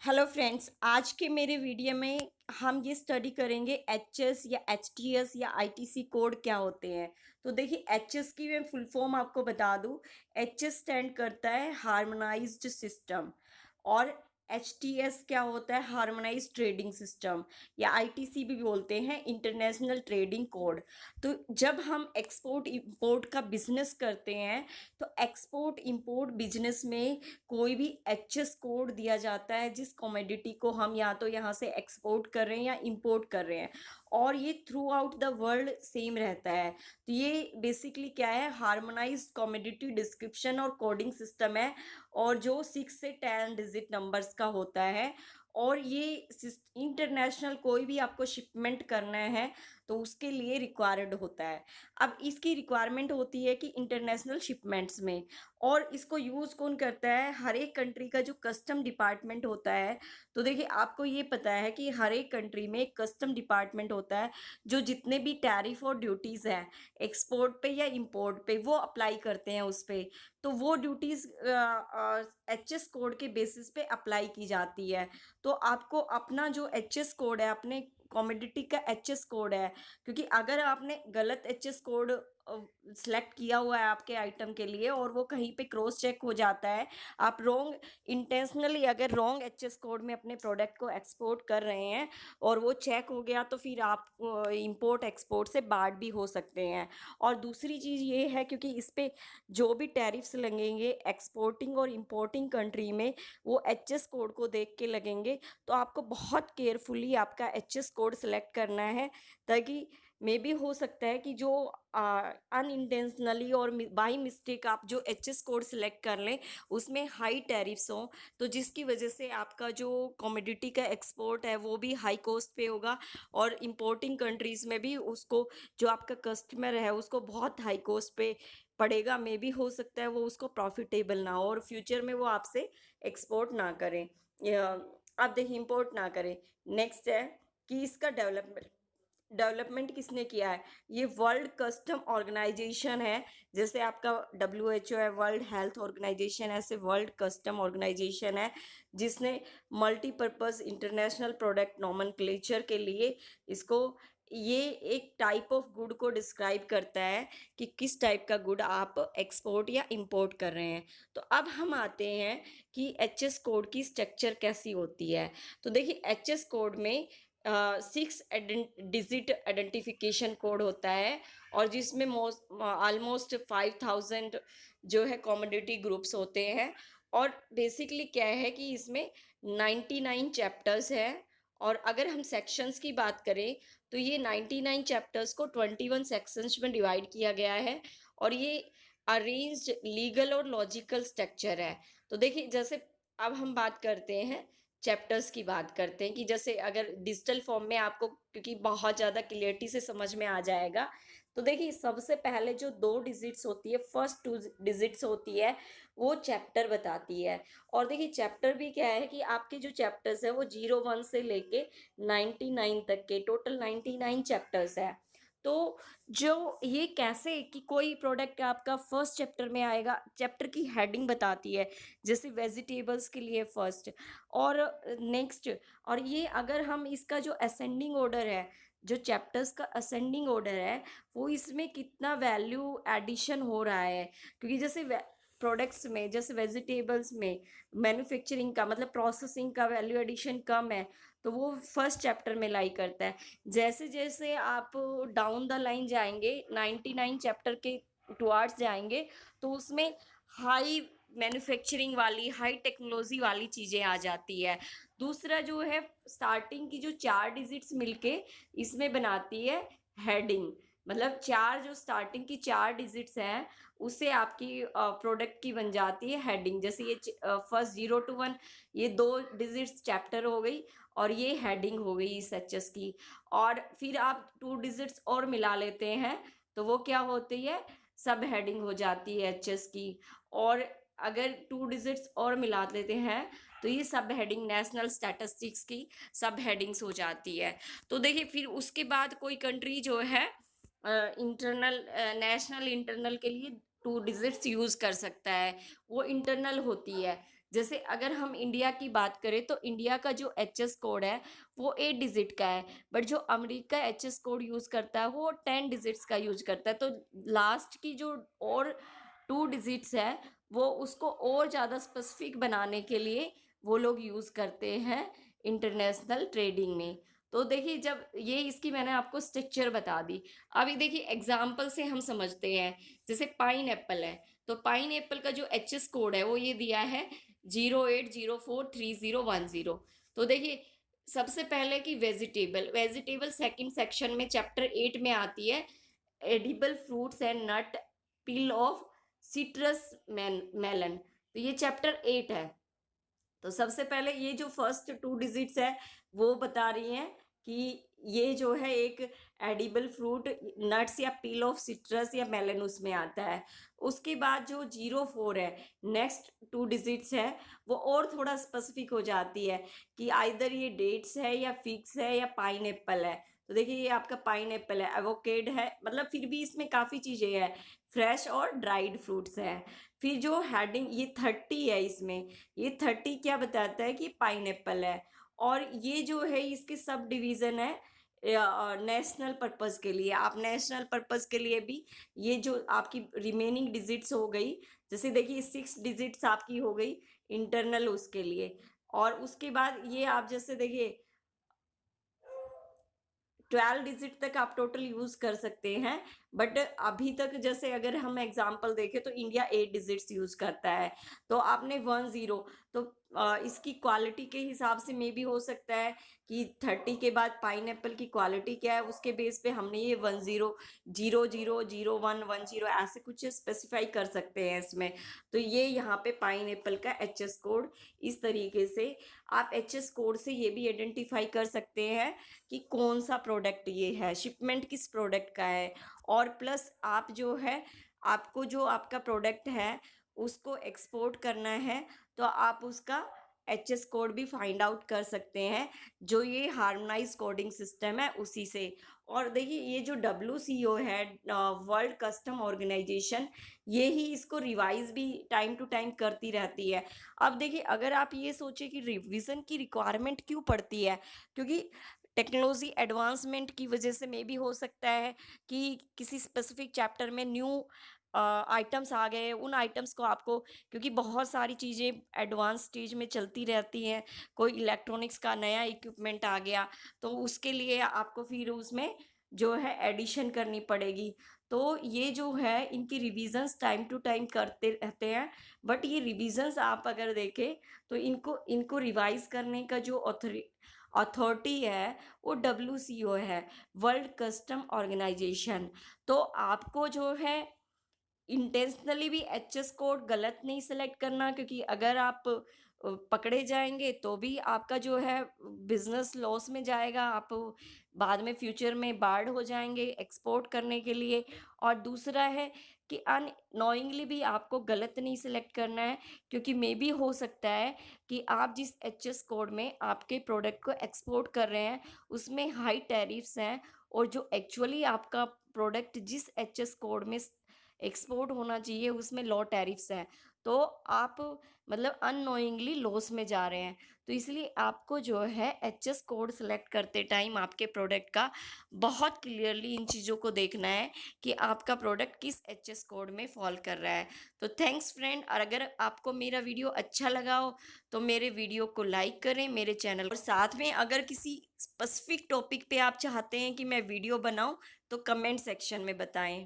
Hello friends, आज के मेरे वीडियो में हम ये स्टडी करेंगे एचएस या एचटीएस या आईटीसी कोड क्या होते हैं। तो देखिए, एचएस की मैं फुल फॉर्म आपको बता दूं। एचएस स्टैंड करता है हार्मोनाइज्ड सिस्टम। और एचटीएस क्या होता है? हार्मोनाइज्ड ट्रेडिंग सिस्टम, या आईटीसी भी बोलते हैं, इंटरनेशनल ट्रेडिंग कोड। तो जब हम एक्सपोर्ट इंपोर्ट का बिजनेस करते हैं, तो एक्सपोर्ट इंपोर्ट बिजनेस में कोई भी एचएस कोड दिया जाता है जिस कमोडिटी को हम या तो यहाँ से एक्सपोर्ट कर रहे हैं या इंपोर्ट कर रहे हैं, और ये through out the world same रहता है। तो ये बेसिकली क्या है? हार्मोनाइज्ड कमोडिटी डिस्क्रिप्शन और कोडिंग सिस्टम है, और जो 6 से 10 डिजिट नंबर्स का होता है। और ये इंटरनेशनल कोई भी आपको शिपमेंट करना है तो उसके लिए रिक्वायर्ड होता है। अब इसकी रिक्वायरमेंट होती है कि इंटरनेशनल शिपमेंट्स में, और इसको यूज़ कौन करता है? हर एक कंट्री का जो कस्टम डिपार्टमेंट होता है। तो देखिए, आपको ये पता है कि हर एक कंट्री में एक कस्टम डिपार्टमेंट होता है जो जितने भी टैरिफ और ड्यूटीज़ हैं एक्सपोर्ट पे या इंपोर्ट पे, वो अप्लाई करते हैं उस पे। तो वो ड्यूटीज़ एचएस कोड के बेसिस पे अप्लाई की जाती है। तो आपको अपना जो एचएस कोड है, अपने कमोडिटी का एचएस कोड है, क्योंकि अगर आपने गलत एचएस कोड सेलेक्ट किया हुआ है आपके आइटम के लिए और वो कहीं पे क्रॉस चेक हो जाता है, आप रॉन्ग इंटेंशनली अगर रॉन्ग एचएस कोड में अपने प्रोडक्ट को एक्सपोर्ट कर रहे हैं और वो चेक हो गया, तो फिर आप इंपोर्ट एक्सपोर्ट से बार्ड भी हो सकते हैं। और दूसरी चीज़ ये है, क्योंकि इस पे जो भी टैरिफ्स लगेंगे एक्सपोर्टिंग और इंपोर्टिंग कंट्री में, वो एचएस कोड को देख के लगेंगे। तो आपको बहुत केयरफुली आपका एचएस कोड सेलेक्ट करना है, ताकि मे बी हो सकता है कि जो अनइंटेंशनली और बाई मिस्टेक आप जो एचएस कोड सेलेक्ट कर लें उसमें हाई टैरिफ्स हों, तो जिसकी वजह से आपका जो कमोडिटी का एक्सपोर्ट है वो भी हाई कॉस्ट पे होगा, और इंपोर्टिंग कंट्रीज़ में भी उसको, जो आपका कस्टमर है, उसको बहुत हाई कॉस्ट पे पड़ेगा। मे बी हो सकता है वो उसको प्रॉफिटेबल ना हो और फ्यूचर में वो आपसे एक्सपोर्ट ना करें, या आप देखिए इंपोर्ट ना करें। नेक्स्ट है कि इसका डेवलपमेंट किसने किया है? ये वर्ल्ड कस्टम ऑर्गेनाइजेशन है। जैसे आपका डब्ल्यूएचओ है, वर्ल्ड हेल्थ ऑर्गेनाइजेशन, ऐसे वर्ल्ड कस्टम ऑर्गेनाइजेशन है जिसने मल्टीपर्पज़ इंटरनेशनल प्रोडक्ट नोमेनक्लेचर के लिए इसको, ये एक टाइप ऑफ गुड को डिस्क्राइब करता है कि किस टाइप का गुड आप एक्सपोर्ट या इंपोर्ट कर रहे हैं। तो अब हम आते हैं कि एचएस कोड की स्ट्रक्चर कैसी होती है। तो देखिए, एचएस कोड में 6 डिजिट आइडेंटिफिकेशन कोड होता है, और जिसमें ऑलमोस्ट 5000 जो है कमोडिटी ग्रुप्स होते हैं। और बेसिकली क्या है कि इसमें 99 चैप्टर्स हैं। और अगर हम सेक्शंस की बात करें, तो ये 99 चैप्टर्स को 21 सेक्शंस में डिवाइड किया गया है, और ये अरेंज्ड लीगल और लॉजिकल स्ट्रक्चर है। तो देखिए, जैसे अब हम बात करते हैं, चैप्टर्स की बात करते हैं, कि जैसे अगर डिजिटल फॉर्म में आपको, क्योंकि बहुत ज़्यादा क्लियरिटी से समझ में आ जाएगा। तो देखिए, सबसे पहले जो 2 डिजिट्स होती है, फर्स्ट 2 डिजिट्स होती है, वो चैप्टर बताती है। और देखिए, चैप्टर भी क्या है कि आपके जो चैप्टर्स है वो 01 से लेके 99 तक के टोटल 99 चैप्टर्स है। तो जो ये कैसे कि कोई प्रोडक्ट आपका फर्स्ट चैप्टर में आएगा, चैप्टर की हेडिंग बताती है, जैसे वेजिटेबल्स के लिए फर्स्ट, और नेक्स्ट। और ये अगर हम इसका जो असेंडिंग ऑर्डर है, जो चैप्टर्स का असेंडिंग ऑर्डर है, वो इसमें कितना वैल्यू एडिशन हो रहा है, क्योंकि जैसे प्रोडक्ट्स में, जैसे वेजिटेबल्स में मैन्युफैक्चरिंग का मतलब प्रोसेसिंग का वैल्यू एडिशन कम है, तो वो फर्स्ट चैप्टर में लाई करता है। जैसे जैसे आप डाउन द लाइन जाएंगे, 99 चैप्टर के टुवार्ड्स जाएंगे, तो उसमें हाई मैन्युफैक्चरिंग वाली, हाई टेक्नोलॉजी वाली चीज़ें आ जाती है। दूसरा जो है, स्टार्टिंग की जो 4 डिजिट्स मिलके इसमें बनाती है हेडिंग, मतलब 4 जो स्टार्टिंग की 4 डिजिट्स हैं, उससे आपकी प्रोडक्ट की बन जाती है हेडिंग। जैसे ये फर्स्ट 0 to 1, ये 2 डिजिट्स चैप्टर हो गई, और ये हेडिंग हो गई इस एचएस की। और फिर आप 2 डिजिट्स और मिला लेते हैं, तो वो क्या होती है? सब हेडिंग हो जाती है एचएस की। और अगर 2 डिजिट्स और मिला लेते हैं, तो ये सब हेडिंग नेशनल स्टैटिस्टिक्स की सब हेडिंग्स हो जाती है। तो देखिए, फिर उसके बाद कोई कंट्री जो है इंटरनल, नेशनल इंटरनल के लिए 2 डिजिट्स यूज़ कर सकता है, वो इंटरनल होती है। जैसे अगर हम इंडिया की बात करें तो इंडिया का जो एचएस कोड है वो 8 डिजिट का है, बट जो अमेरिका एचएस कोड यूज़ करता है वो 10 डिजिट्स का यूज़ करता है। तो लास्ट की जो और 2 डिजिट्स है वो उसको और ज़्यादा स्पेसिफिक बनाने के लिए वो लोग यूज़ करते हैं इंटरनेशनल ट्रेडिंग में। तो देखिए जब ये इसकी मैंने आपको स्ट्रक्चर बता दी। अभी देखिए एग्जाम्पल से हम समझते हैं। जैसे पाइनएप्पल है, तो पाइनएप्पल का जो एचएस कोड है वो ये दिया है 08043010। तो देखिए सबसे पहले की वेजिटेबल वेजिटेबल सेकंड सेक्शन में चैप्टर 8 में आती है edible fruits and nut peel of citrus melon. तो ये चैप्टर 8 है। तो सबसे पहले ये जो फर्स्ट 2 डिजिट्स है वो बता रही हैं कि ये जो है एक एडिबल फ्रूट नट्स या पील ऑफ सिट्रस या मेलन उसमें आता है। उसके बाद जो 04 है नेक्स्ट 2 डिजिट्स है वो और थोड़ा स्पेसिफिक हो जाती है कि आइदर ये डेट्स है या फिग्स है या पाइनएप्पल है। तो देखिए ये आपका पाइनएप्पल है, एवोकेड है, मतलब फिर भी इसमें काफ़ी चीज़ें हैं, फ्रेश और ड्राइड फ्रूट्स हैं। फिर जो हेडिंग ये 30 है इसमें, ये 30 क्या बताता है कि पाइनएप्पल है। और ये जो है इसके सब डिवीज़न है नेशनल पर्पस के लिए। आप नेशनल पर्पस के लिए भी ये जो आपकी रिमेनिंग डिजिट्स हो गई, जैसे देखिए 6 डिजिट्स आपकी हो गई इंटरनल उसके लिए। और उसके बाद ये आप जैसे देखिए 12 डिजिट तक आप टोटल यूज़ कर सकते हैं। बट अभी तक जैसे अगर हम एग्ज़ाम्पल देखें तो इंडिया 8 डिजिट्स यूज़ करता है। तो आपने 10 तो इसकी क्वालिटी के हिसाब से मे बी हो सकता है कि 30 के बाद पाइनएप्पल की क्वालिटी क्या है उसके बेस पे हमने ये 10, 00, 01, 10 ऐसे कुछ स्पेसिफ़ाई कर सकते हैं इसमें। तो ये यहाँ पे पाइनएप्पल का एचएस कोड इस तरीके से आप एचएस कोड से ये भी आइडेंटिफ़ाई कर सकते हैं कि कौन-सा प्रोडक्ट ये है, शिपमेंट किस प्रोडक्ट का है। और प्लस आप जो है, आपको जो आपका प्रोडक्ट है, उसको एक्सपोर्ट करना है, तो आप उसका एचएस कोड भी फाइंड आउट कर सकते हैं, जो ये हार्मोनाइज़्ड कोडिंग सिस्टम है उसी से। और देखिए ये जो डब्ल्यूसीओ है वर्ल्ड कस्टम ऑर्गेनाइजेशन, ये ही इसको रिवाइज़ भी टाइम टू टाइम करती रहती है। अब देखिए अगर आप ये सोचिए कि रिवीज़न की रिक्वायरमेंट क्यों पड़ती है? क्योंकि टेक्नोलॉजी एडवांसमेंट की वजह से मे बी हो सकता है कि किसी स्पेसिफिक चैप्टर में न्यू आइटम्स आ गए, उन आइटम्स को आपको, क्योंकि बहुत सारी चीज़ें एडवांस स्टेज में चलती रहती हैं, कोई इलेक्ट्रॉनिक्स का नया इक्विपमेंट आ गया तो उसके लिए आपको फिर उसमें जो है एडिशन करनी पड़ेगी। तो ये जो है इनकी रिविजन्स टाइम टू टाइम करते रहते हैं। बट ये रिविजन्स आप अगर देखें तो इनको इनको रिवाइज करने का जो अथॉरिटी है वो डब्ल्यूसीओ है, वर्ल्ड कस्टम ऑर्गेनाइजेशन। तो आपको जो है इंटेंशनली भी एचएस कोड गलत नहीं सेलेक्ट करना, क्योंकि अगर आप पकड़े जाएंगे तो भी आपका जो है बिजनेस लॉस में जाएगा, आप बाद में फ्यूचर में बार्ड हो जाएंगे एक्सपोर्ट करने के लिए। और दूसरा है कि अननोइंगली भी आपको गलत नहीं सिलेक्ट करना है, क्योंकि मे बी हो सकता है कि आप जिस एचएस कोड में आपके प्रोडक्ट को एक्सपोर्ट कर रहे हैं उसमें हाई टैरिफ्स हैं, और जो एक्चुअली आपका प्रोडक्ट जिस एचएस कोड में एक्सपोर्ट होना चाहिए उसमें लो टैरिफ्स हैं। तो आप मतलब अननोइंगली लॉस में जा रहे हैं। तो इसलिए आपको जो है एचएस कोड सेलेक्ट करते टाइम आपके प्रोडक्ट का बहुत क्लियरली इन चीज़ों को देखना है कि आपका प्रोडक्ट किस एचएस कोड में फॉल कर रहा है। तो थैंक्स फ्रेंड, और अगर आपको मेरा वीडियो अच्छा लगा हो तो मेरे वीडियो को लाइक करें, मेरे चैनल और साथ में अगर किसी स्पेसिफिक टॉपिक पे आप चाहते हैं कि मैं वीडियो बनाऊं तो कमेंट सेक्शन में बताएं।